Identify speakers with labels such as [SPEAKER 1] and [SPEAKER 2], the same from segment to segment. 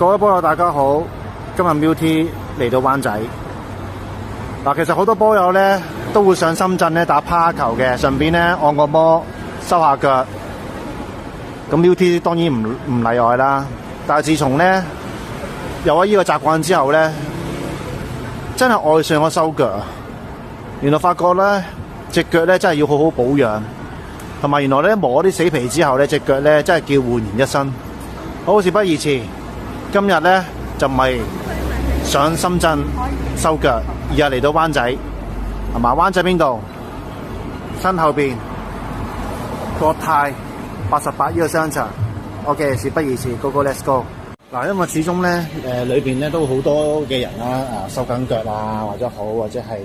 [SPEAKER 1] 各位波友大家好，今日 Milty 嚟到灣仔。嗱，其實好多波友咧都會上深圳咧打趴球嘅，順便咧按個摩收下腳。咁 Milty 當然唔例外啦。但係自從咧有咗呢個習慣之後咧，真係愛上咗收腳。原來發覺咧隻腳咧真係要好好保養，同埋原來咧磨咗啲死皮之後咧隻腳咧真係叫煥然一新。好，事不宜遲，今日咧就唔係上深圳收腳，而係嚟到灣仔，係嘛？灣仔邊度？身後邊國泰88呢個商場。OK， 事不宜遲，Go Let's go！嗱，因為始終咧裏邊咧都好多嘅人啦，收緊腳啊，或者係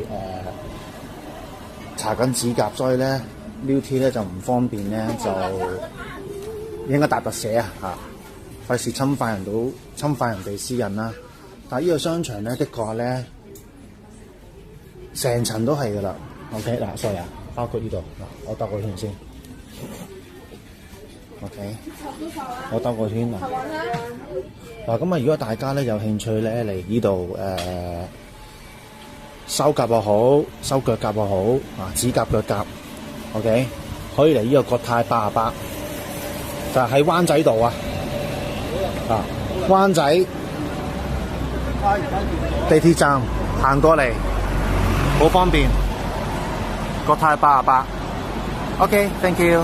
[SPEAKER 1] 搽緊指甲，所以咧 Milty 咧就唔方便咧，就應該搭特寫啊嚇。費事侵犯人哋私隱啦，但係呢個商場咧，的確咧成層都係噶啦。OK， 嗱 ，sorry 啊，包括呢度嗱，我兜個圈先。OK， 我兜個圈嗱。嗱，咁啊，如果大家咧有興趣咧嚟呢度修甲又好，修腳甲又好啊，指甲腳甲 ，OK， 可以嚟呢個國泰88，就係喺灣仔度啊。灣仔地鐵站行過嚟好方便，國泰88。OK，thank you。